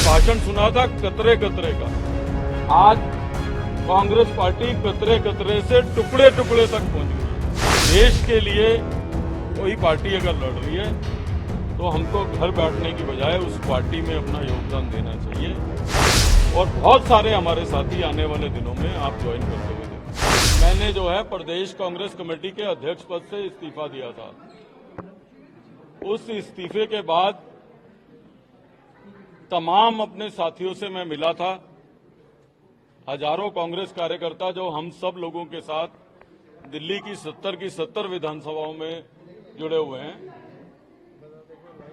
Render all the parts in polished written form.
भाषण सुना था कतरे कतरे का। आज कांग्रेस पार्टी कतरे कतरे से टुकड़े टुकड़े तक पहुंच गई। देश के लिए कोई पार्टी अगर लड़ रही है तो हमको घर बैठने की बजाय उस पार्टी में अपना योगदान देना चाहिए। और बहुत सारे हमारे साथी आने वाले दिनों में आप ज्वाइन करते हुए देखें। मैंने जो है प्रदेश कांग्रेस कमेटी के अध्यक्ष पद से इस्तीफा दिया था। उस इस्तीफे के बाद तमाम अपने साथियों से मैं मिला था। हजारों कांग्रेस कार्यकर्ता जो हम सब लोगों के साथ दिल्ली की 70 विधानसभाओं में जुड़े हुए हैं,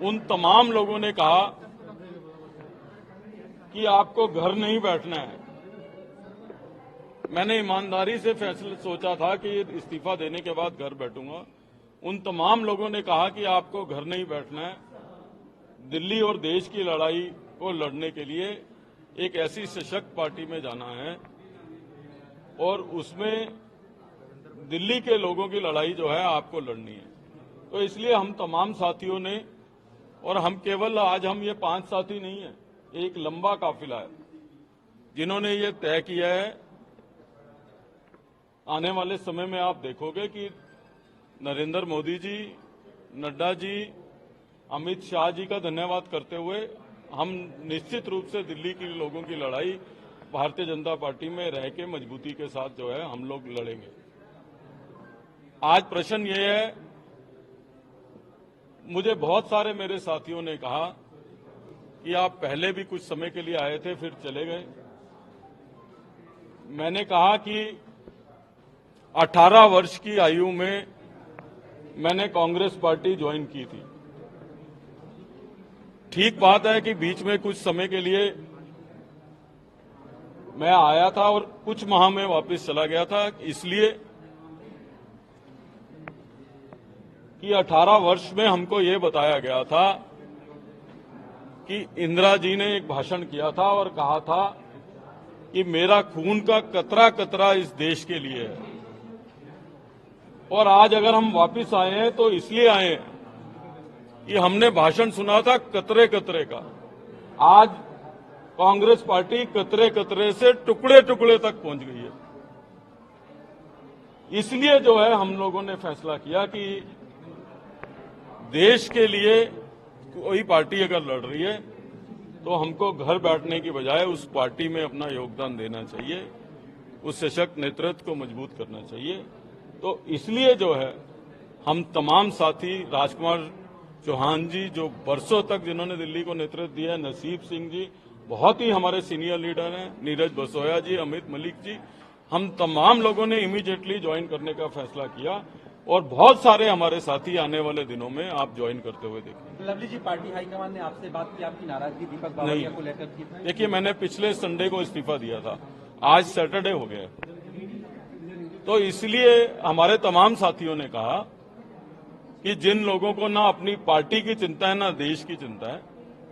उन तमाम लोगों ने कहा कि आपको घर नहीं बैठना है। मैंने ईमानदारी से फैसला सोचा था कि इस्तीफा देने के बाद घर बैठूंगा। उन तमाम लोगों ने कहा कि आपको घर नहीं बैठना है, दिल्ली और देश की लड़ाई को लड़ने के लिए एक ऐसी सशक्त पार्टी में जाना है और उसमें दिल्ली के लोगों की लड़ाई जो है आपको लड़नी है। तो इसलिए हम तमाम साथियों ने, और हम केवल आज हम ये 5 साथी नहीं है, एक लंबा काफिला है जिन्होंने ये तय किया है। आने वाले समय में आप देखोगे कि नरेंद्र मोदी जी, नड्डा जी, अमित शाह जी का धन्यवाद करते हुए हम निश्चित रूप से दिल्ली के लोगों की लड़ाई भारतीय जनता पार्टी में रह के मजबूती के साथ जो है हम लोग लड़ेंगे। आज प्रश्न ये है, मुझे बहुत सारे मेरे साथियों ने कहा कि आप पहले भी कुछ समय के लिए आए थे फिर चले गए। मैंने कहा कि 18 वर्ष की आयु में मैंने कांग्रेस पार्टी ज्वाइन की थी। ठीक बात है कि बीच में कुछ समय के लिए मैं आया था और कुछ माह में वापस चला गया था, इसलिए कि 18 वर्ष में हमको ये बताया गया था कि इंदिरा जी ने एक भाषण किया था और कहा था कि मेरा खून का कतरा कतरा इस देश के लिए है। और आज अगर हम वापस आए हैं तो इसलिए आए हैं कि हमने भाषण सुना था कतरे कतरे का। आज कांग्रेस पार्टी कतरे कतरे से टुकड़े टुकड़े तक पहुंच गई है। इसलिए जो है हम लोगों ने फैसला किया कि देश के लिए कोई पार्टी अगर लड़ रही है तो हमको घर बैठने की बजाय उस पार्टी में अपना योगदान देना चाहिए, उस सशक्त नेतृत्व को मजबूत करना चाहिए। तो इसलिए जो है हम तमाम साथी, राजकुमार चौहान जी जो बरसों तक जिन्होंने दिल्ली को नेतृत्व दिया, नसीब सिंह जी बहुत ही हमारे सीनियर लीडर हैं, नीरज बसोया जी, अमित मलिक जी, हम तमाम लोगों ने इमीडिएटली ज्वाइन करने का फैसला किया। और बहुत सारे हमारे साथी आने वाले दिनों में आप ज्वाइन करते हुए देखेंगे। लवली जी, पार्टी हाईकमान ने आपसे बात की, आपकी नाराजगी दीपक बावरिया को लेकर की? देखिए, मैंने पिछले संडे को इस्तीफा दिया था, आज सैटरडे हो गया, तो इसलिए हमारे तमाम साथियों ने कहा कि जिन लोगों को ना अपनी पार्टी की चिंता है ना देश की चिंता है,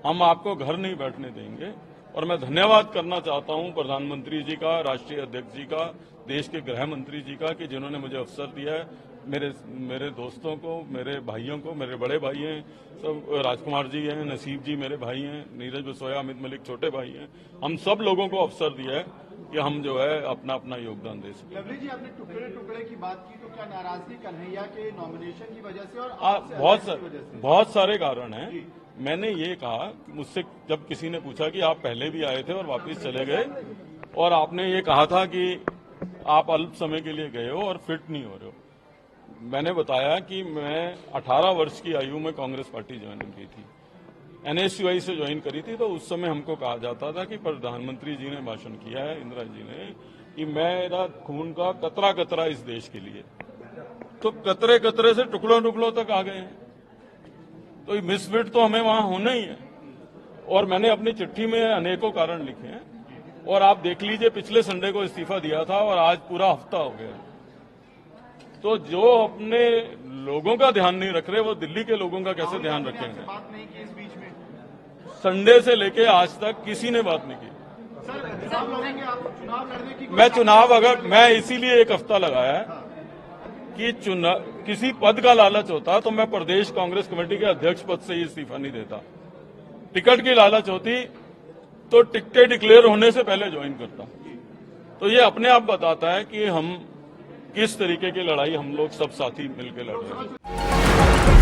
हम आपको घर नहीं बैठने देंगे। और मैं धन्यवाद करना चाहता हूं प्रधानमंत्री जी का, राष्ट्रीय अध्यक्ष जी का, देश के गृह मंत्री जी का कि जिन्होंने मुझे अवसर दिया है। मेरे दोस्तों को, मेरे भाइयों को, मेरे बड़े भाई हैं सब, राजकुमार जी हैं, नसीब जी मेरे भाई हैं, नीरज बसोया, अमित मलिक छोटे भाई हैं, हम सब लोगों को अवसर दिया है कि हम जो है अपना अपना योगदान दे सकें। लवली जी, आपने टुकड़े टुकड़े की बात की, तो क्या नाराजगी कन्हैया के नॉमिनेशन की वजह से और बहुत सारे कारण हैं। मैंने ये कहा, मुझसे जब किसी ने पूछा कि आप पहले भी आए थे और वापस चले गए, और आपने ये कहा था कि आप अल्प समय के लिए गए हो और फिट नहीं हो रहे हो, मैंने बताया कि मैं 18 वर्ष की आयु में कांग्रेस पार्टी ज्वाइन की थी, एनएसयूआई से ज्वाइन करी थी। तो उस समय हमको कहा जाता था कि प्रधानमंत्री जी ने भाषण किया है, इंदिरा जी ने, कि मेरा खून का कतरा कतरा इस देश के लिए। तो कतरे कतरे से टुकड़ों टुकड़ों तक आ गए हैं, तो मिसफिट तो हमें वहां होना ही है। और मैंने अपनी चिट्ठी में अनेकों कारण लिखे हैं, और आप देख लीजिए पिछले संडे को इस्तीफा दिया था और आज पूरा हफ्ता हो गया। तो जो अपने लोगों का ध्यान नहीं रख रहे, वो दिल्ली के लोगों का कैसे ध्यान रखेंगे? बात नहीं की इस बीच में? संडे से लेके आज तक किसी ने बात नहीं की। सर, चुनाव लड़ेंगे आप? चुनाव लड़ने की मैं चुनाव, अगर मैं इसीलिए एक हफ्ता लगाया है कि किसी पद का लालच होता तो मैं प्रदेश कांग्रेस कमेटी के अध्यक्ष पद से ही इस्तीफा नहीं देता। टिकट की लालच होती तो टिकटें डिक्लेयर होने से पहले ज्वाइन करता। तो ये अपने आप बताता है कि हम किस तरीके की लड़ाई हम लोग सब साथी मिलकर लड़ रहे हैं।